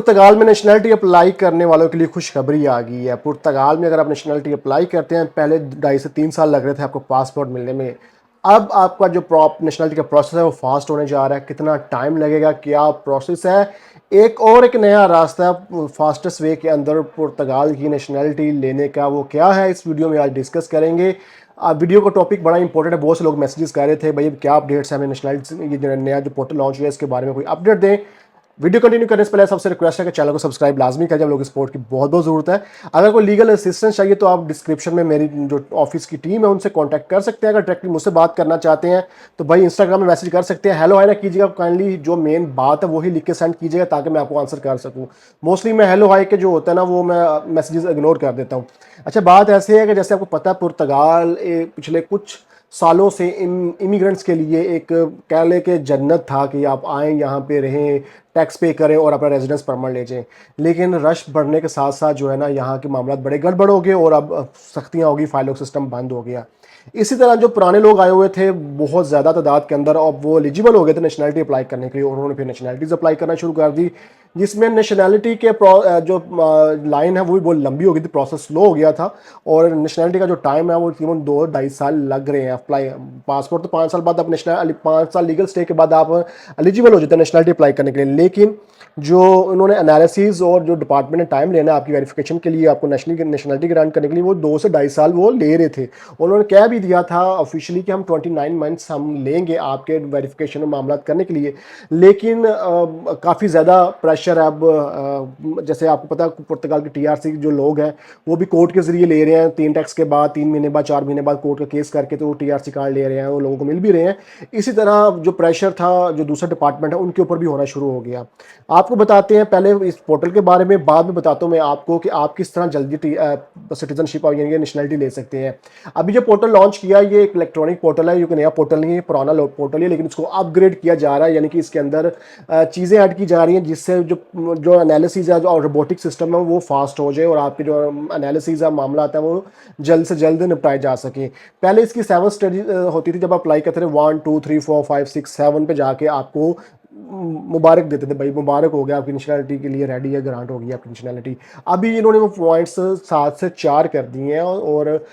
पुर्तगाल में nationality apply करने वालों के लिए खुशखबरी आ गई है। पुर्तगाल में अगर आप नेशनलिटी अप्लाई करते हैं, पहले 2.5 से 3 साल लग रहे थे आपको पासपोर्ट मिलने में। अब आपका जो नेशनलिटी का प्रोसेस है वो फास्ट होने जा रहा है। कितना टाइम लगेगा, क्या प्रोसेस है, एक नया रास्ता फास्टेस्ट वे के अंदर पुर्तगाल की नेशनलिटी लेने का, वो क्या है, इस वीडियो में आज डिस्कस करेंगे। वीडियो का टॉपिक बड़ा इंपॉर्टेंट है। बहुत से लोग मैसेजेस कर रहे थे भाई क्या अपडेट्स है, हमें नेशनलिटी ये जो नया जो पोर्टल लॉन्च हुआ है इसके बारे में कोई अपडेट दें। वीडियो कंटिन्यू करने से पहले सबसे रिक्वेस्ट है कि चैनल को सब्सक्राइब लाजमी करें। जब लोग सपोर्ट की बहुत बहुत ज़रूरत है। अगर कोई लीगल असिस्टेंस चाहिए तो आप डिस्क्रिप्शन में मेरी जो ऑफिस की टीम है उनसे कांटेक्ट कर सकते हैं। अगर डायरेक्टली मुझसे बात करना चाहते हैं तो भाई इंस्टाग्राम में मैसेज कर सकते हैं। हेलो हाय ना कीजिएगा, काइंडली जो मेन बात है वही लिख के सेंड कीजिएगा ताकि मैं आपको आंसर कर सकूँ। मोस्टली मैं हेलो हाय के जो होता है ना वो मैं मैसेजेस इग्नोर कर देता हूँ। अच्छा, बात ऐसे है कि जैसे आपको पता है पुर्तगाल पिछले कुछ सालों से इमिग्रेंट्स के लिए एक कह लें कि जन्नत था कि आप आएँ यहाँ पे रहें, टैक्स पे करें और अपना रेजिडेंस परमिट ले जाएं। लेकिन रश बढ़ने के साथ साथ जो है ना यहाँ के मामला बड़े गड़बड़ हो गए और अब सख्तियाँ होगी, फाइलों सिस्टम बंद हो गया। इसी तरह जो पुराने लोग आए हुए थे बहुत ज़्यादा तादाद के अंदर, अब वो एलिजिबल हो गए थे नेशनलिटी अप्लाई करने के लिए और उन्होंने फिर नेशनलिटीज़ अप्लाई करना शुरू कर दी, जिसमें नेशनलिटी के जो लाइन है वो भी बहुत लंबी हो गई थी, प्रोसेस स्लो हो गया था। और नेशनलिटी का जो टाइम है वो तकरीबन 2-2.5 साल लग रहे हैं अप्लाई। पासपोर्ट तो 5 साल बाद, आप नेशनल 5 साल लीगल स्टे के बाद आप एलिजिबल हो जाते हैं नेशनलिटी अप्लाई करने के लिए। लेकिन जो उन्होंने एनालिसिस और जो डिपार्टमेंट ने टाइम लेना आपकी वेरिफिकेशन के लिए, आपको नेशनलिटी ग्रांट करने के लिए, वो 2 से 2.5 साल वो ले रहे थे। उन्होंने कह भी दिया था ऑफिशियली कि हम 29 मंथ्स हम लेंगे आपके वेरिफिकेशन में मामला करने के लिए। लेकिन काफ़ी ज़्यादा प्रेशर है। अब जैसे आपको पता है पुर्तगाल के टीआरसी जो लोग हैं वो भी कोर्ट के ज़रिए ले रहे हैं। 3 टैक्स के बाद 3 महीने बाद 4 महीने बाद कोर्ट का केस करके तो वो टीआरसी कार्ड ले रहे हैं, वो लोगों को मिल भी रहे हैं। इसी तरह जो प्रेशर था जो दूसरा डिपार्टमेंट है उनके ऊपर भी होना शुरू हो गया। आपको बताते हैं पहले इस पोर्टल के बारे में, बाद में बताता हूँ मैं आपको कि आप किस तरह जल्दी सिटीजनशिप यानी नेशनलिटी ले सकते हैं। अभी जो पोर्टल लॉन्च किया ये एक इलेक्ट्रॉनिक पोर्टल है, ये कोई नया पोर्टल नहीं है, पुराना पोर्टल है, लेकिन इसको अपग्रेड किया जा रहा है। यानी कि इसके अंदर चीज़ें ऐड की जा रही हैं जिससे जो एनालिसिस है जो रोबोटिक सिस्टम है वो फास्ट हो जाए और आपके जो एनालिसिस है मामला आता है वो जल्द से जल्द निपटाए जा सके। पहले इसकी 7 स्टेज होती थी, जब आप अप्लाई करते थे 1 2 3 4 5 6 7 पे जाके आपको मुबारक देते थे, भाई मुबारक हो गया आपकी नेशनलिटी के लिए रेडी है, ग्रांट हो गई आपकी नेशनलिटी। अभी इन्होंने वो पॉइंट्स 7 से 4 कर दिए हैं और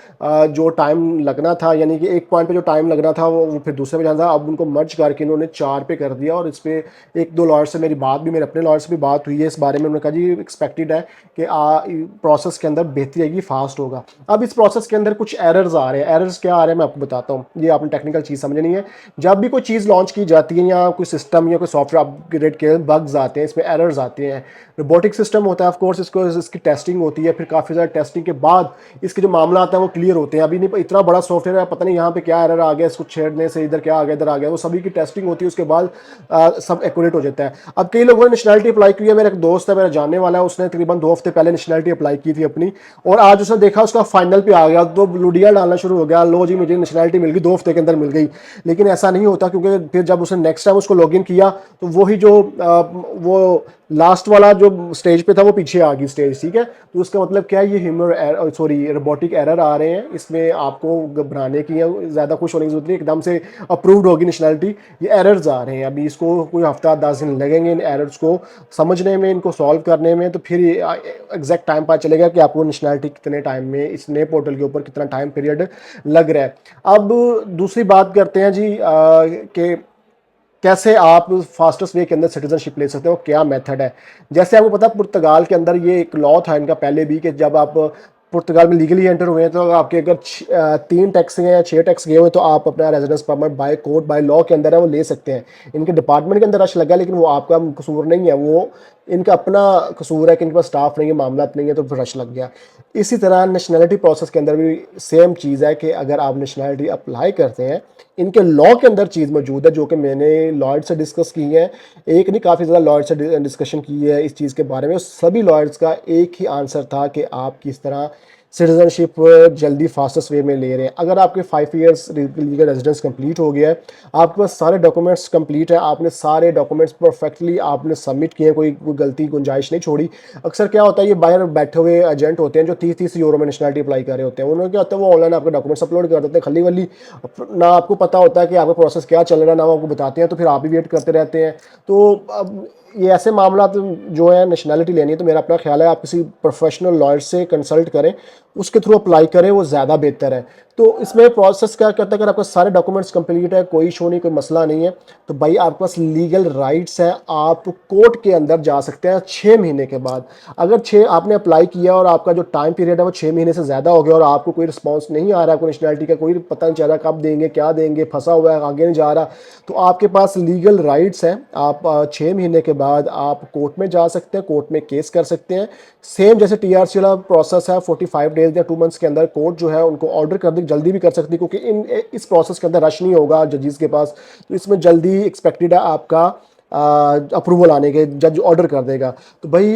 जो टाइम लगना था यानी कि एक पॉइंट पे जो टाइम लगना था वो फिर दूसरे पे जाना था, अब उनको मर्ज करके इन्होंने 4 पे कर दिया। और इस पर 1-2 लॉयर से मेरी बात भी, मेरे अपने लॉयर से भी बात हुई है इस बारे में। उन्होंने कहा जी एक्सपेक्टेड है कि प्रोसेस के अंदर बेहतरी आएगी, फास्ट होगा। अब इस प्रोसेस के अंदर कुछ एरर्स आ रहे हैं। एरर्स क्या आ रहे हैं मैं आपको बताता हूँ, ये आपने टेक्निकल चीज़ समझनी है। जब भी कोई चीज़ लॉन्च की जाती है या कोई सिस्टम या कोई सॉफ्टवेयर अपग्रेड के बग्स आते हैं, इसमें एरर्स आते हैं। रोबोटिक सिस्टम होता है ऑफ कोर्स, इसकी टेस्टिंग होती है, फिर काफ़ी ज़्यादा टेस्टिंग के बाद इसके जो मामला आता है वो क्लियर होते हैं। अभी नहीं इतना बड़ा सॉफ्टवेयर है, पता नहीं यहाँ पे क्या एरर आ गया, इसको छेड़ने से इधर क्या आ गया इधर आ गया, वो सभी की टेस्टिंग होती है, उसके बाद सब एक्यूरेट हो जाता है। अब कई लोगों ने नेशनलिटी अप्लाई की है, मेरा एक दोस्त है मेरा जानने वाला है, उसने तकरीबन 2 हफ्ते पहले नेशनलिटी अप्लाई की थी अपनी, और आज उसने देखा उसका फाइनल पे आ गया तो लुडिया डालना शुरू हो गया, लो जी मुझे नेशनलिटी मिल गई, 2 हफ्ते के अंदर मिल गई। लेकिन ऐसा नहीं होता, क्योंकि फिर जब उसने नेक्स्ट टाइम उसको लॉगिन किया तो वही जो वो लास्ट वाला जो स्टेज पे था वो पीछे आ गई स्टेज, ठीक है। तो उसका मतलब क्या है, ये ह्यूमन सॉरी रोबोटिक एरर आ रहे हैं, इसमें आपको घबराने की या ज़्यादा खुश होने की जरूरत नहीं, एकदम से अप्रूव्ड होगी नेशनलिटी। ये एरर्स आ रहे हैं, अभी इसको कोई हफ्ता 10 दिन लगेंगे इन एरर्स को समझने में, इनको सॉल्व करने में, तो फिर एग्जैक्ट टाइम पता चलेगा कि आपको नेशनलिटी कितने टाइम में इस नए पोर्टल के ऊपर कितना टाइम पीरियड लग रहा है। अब दूसरी बात करते हैं जी कि कैसे आप फास्टेस्ट वे के अंदर सिटीजनशिप ले सकते हो, क्या मेथड है। जैसे आपको पता है पुर्तगाल के अंदर ये एक लॉ था इनका पहले भी कि जब आप पुर्तगाल में लीगली एंटर हुए हैं तो आपके अगर 3 टैक्स गए या 6 टैक्स गए हुए तो आप अपना residence permit by court by law के अंदर है वो ले सकते हैं। इनके डिपार्टमेंट के अंदर रश लगा, लेकिन वो आपका कसूर नहीं है, वो इनका अपना कसूर है कि इनके पास स्टाफ नहीं है, मामला नहीं है, तो फिर रश लग गया। इसी तरह नेशनलिटी प्रोसेस के अंदर भी सेम चीज़ है कि अगर आप नेशनलिटी अप्लाई करते हैं, इनके लॉ के अंदर चीज़ मौजूद है जो कि मैंने लॉयर से डिस्कस की है, एक नहीं काफ़ी ज़्यादा लॉयर से डिस्कशन की है इस चीज़ के बारे में। सभी लॉयर्स का एक ही आंसर था कि आप किस तरह सिटीजनशिप जल्दी फास्टेस्ट वे में ले रहे हैं। अगर आपके 5 ईयर्स लीगल रेजिडेंस कंप्लीट हो गया है, आपके पास सारे डॉक्यूमेंट्स कंप्लीट है, आपने सारे डॉक्यूमेंट्स परफेक्टली आपने सबमिट किए, कोई गलती गुंजाइश नहीं छोड़ी। अक्सर क्या होता है, ये बाहर बैठे हुए एजेंट होते हैं जो 30-30 यूरो में नेशनलिटी अप्लाई कर रहे होते हैं, उन्होंने क्या होता है वो ऑनलाइन आपके डॉक्यूमेंट्स अपलोड कर देते हैं खली वली, ना आपको पता होता है कि आपका प्रोसेस क्या चल रहा है, ना वो आपको बताते हैं, तो फिर आप भी वेट करते रहते हैं। तो अब ये ऐसे मामला तो जो है नेशनैलिटी लेनी है तो मेरा अपना ख्याल है आप किसी प्रोफेशनल लॉयर से कंसल्ट करें, उसके थ्रू अप्लाई करें, वो ज़्यादा बेहतर है। तो इसमें प्रोसेस क्या करता है, अगर आपके सारे डॉक्यूमेंट्स कंप्लीट है, कोई इशू नहीं, कोई मसला नहीं है, तो भाई आपके पास लीगल राइट्स हैं, आप कोर्ट के अंदर जा सकते हैं 6 महीने के बाद। अगर आपने अप्लाई किया और आपका जो टाइम पीरियड है वो 6 महीने से ज़्यादा हो गया और आपको कोई रिस्पॉन्स नहीं आ रहा है, कोई नेशनैलिटी का कोई पता नहीं चल रहा कब देंगे क्या देंगे, फंसा हुआ है आगे नहीं जा रहा, तो आपके पास लीगल राइट्स हैं। आप 6 महीने के बाद आप कोर्ट में जा सकते हैं, कोर्ट में केस कर सकते हैं। सेम जैसे टीआरसी वाला प्रोसेस है, 45 डेज या 2 मंथ्स के अंदर कोर्ट जो है उनको ऑर्डर कर दी, जल्दी भी कर सकती है, क्योंकि इस प्रोसेस के अंदर रश नहीं होगा जजेस के पास, तो इसमें जल्दी एक्सपेक्टेड है आपका अप्रूवल आने के, जज ऑर्डर कर देगा। तो भाई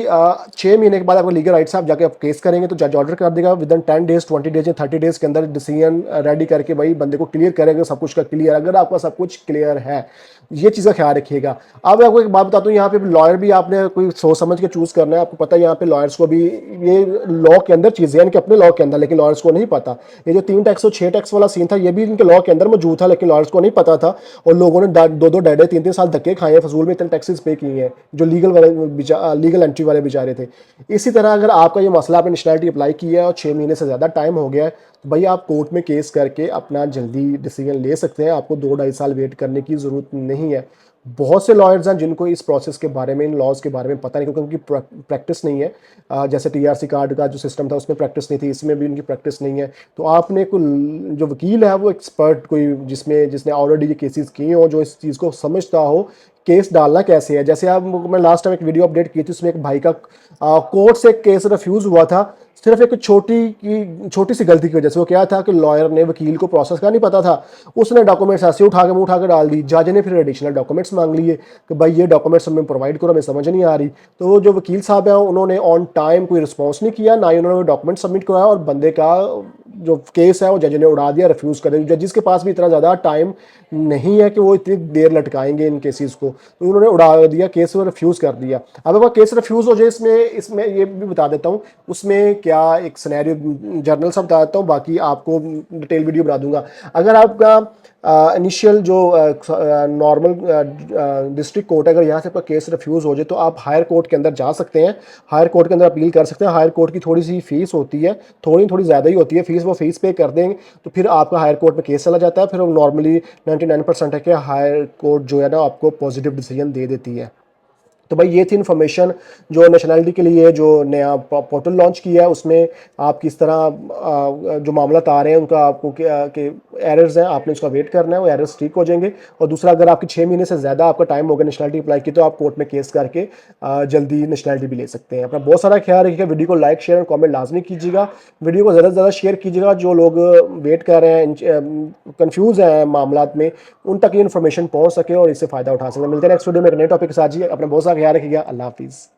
6 महीने के बाद आपको लीगल राइट्स, आप जाके आप केस करेंगे तो जज ऑर्डर कर देगा, विद इन 10 डेज 20 डेज या 30 डेज के अंदर डिसीजन रेडी करके भाई बंदे को क्लियर करेगा, सब कुछ का क्लियर। अगर आपका सब कुछ क्लियर है, ये चीज़ का ख्याल रखिएगा। अब मैं आपको एक बात बताता हूँ, यहाँ पे लॉयर भी आपने कोई सोच समझ के चूज़ करना है। आपको पता है यहाँ पे लॉयर्स को भी ये लॉ के अंदर चीज़ें, यानी कि अपने लॉ के अंदर, लेकिन लॉयर्स को नहीं पता। ये जो 3 टैक्स और 6 टैक्स वाला सीन था, ये भी इनके लॉ के अंदर मौजूद था, लेकिन लॉयर्स को नहीं पता था, और लोगों ने 2-2 ढाई 3-3 साल धक्के खाए हैं, फजूल में इतने टैक्सेस पे किए हैं, जो लीगल एंट्री वाले बेचारे थे। इसी तरह अगर आपका ये मसला, आपने नेशनैलिटी अप्लाई किया है और 6 महीने से ज़्यादा टाइम हो गया है, तो भाई आप कोर्ट में केस करके अपना जल्दी डिसीजन ले सकते हैं। आपको 2-2.5 साल वेट करने की ज़रूरत नहीं है। बहुत से लॉयर्स हैं जिनको इस प्रोसेस के बारे में, इन लॉज के बारे में पता नहीं, क्योंकि उनकी प्रैक्टिस नहीं है। जैसे टीआरसी कार्ड का जो सिस्टम था उसमें प्रैक्टिस नहीं थी, इसमें भी उनकी प्रैक्टिस नहीं है। तो आपने कोई जो वकील है वो एक्सपर्ट कोई, जिसने ऑलरेडी ये केसेस किए हो, जो इस चीज़ को समझता हो केस डालना कैसे है। जैसे आप, मैं लास्ट टाइम एक वीडियो अपडेट की थी, उसमें एक भाई का कोर्ट से केस रिफ्यूज़ हुआ था, सिर्फ एक छोटी सी गलती की वजह से। वो क्या था कि लॉयर ने, वकील को प्रोसेस का नहीं पता था, उसने डॉक्यूमेंट्स ऐसे उठा के डाल दी। जज ने फिर एडिशनल डॉक्यूमेंट्स मांग लिए कि भाई ये डॉक्यूमेंट्स हमें प्रोवाइड करो, हमें समझ नहीं आ रही। तो जो वकील साहब हैं उन्होंने ऑन टाइम कोई रिस्पॉन्स नहीं किया, ना ही उन्होंने डॉक्यूमेंट सबमिट कराया, और बंदे का जो केस है वो जज ने उड़ा दिया, रिफ्यूज़ कर दिया। जजिस के पास भी इतना ज़्यादा टाइम नहीं है कि वो इतनी देर लटकाएंगे इन केसेस को, तो उन्होंने उड़ा दिया केस, वो रिफ्यूज़ कर दिया। अब अगर केस रिफ्यूज़ हो जाए, इसमें ये भी बता देता हूँ उसमें क्या एक सिनेरियो जर्नल सा बता देता हूँ, बाकी आपको डिटेल वीडियो बना दूंगा। अगर आपका इनिशियल जो नॉर्मल डिस्ट्रिक्ट कोर्ट है, अगर यहाँ से आपका केस रिफ्यूज़ हो जाए, तो आप हायर कोर्ट के अंदर जा सकते हैं, हायर कोर्ट के अंदर अपील कर सकते हैं। हायर कोर्ट की थोड़ी सी फीस होती है, थोड़ी ज़्यादा ही होती है फीस, वो फीस पे कर देंगे तो फिर आपका हायर कोर्ट में केस चला जाता है। फिर नॉर्मली 99% है कि हायर कोर्ट जो है ना आपको पॉजिटिव डिसीजन दे देती है। तो भाई ये थी इन्फॉर्मेशन जो नेशनैलिटी के लिए जो नया पोर्टल लॉन्च किया है, उसमें आप किस तरह जो मामला आ रहे हैं उनका आपको के एरर्स हैं, आपने उसका वेट करना है, वो एरर्स ठीक हो जाएंगे। और दूसरा, अगर आपकी 6 महीने से ज़्यादा आपका टाइम हो गया नेशनैलिटी अप्लाई की, तो आप कोर्ट में केस करके जल्दी नेशनैलिटी भी ले सकते हैं। अपना बहुत सारा ख्याल रखिएगा। वीडियो को लाइक शेयर और कॉमेंट लाजमी कीजिएगा। वीडियो को ज़्यादा से ज़्यादा शेयर कीजिएगा। जो लोग वेट कर रहे हैं, कन्फ्यूज़ हैं मामला में, उन तक ये इन्फॉर्मेशन पहुँच सके और इससे फ़ायदा उठा सकें। मिलते हैं नेक्स्ट वीडियो में एक नए टॉपिक के साथ। जी अपना बहुत सारा ख्याल रखिएगा। अल्लाह हाफिज़।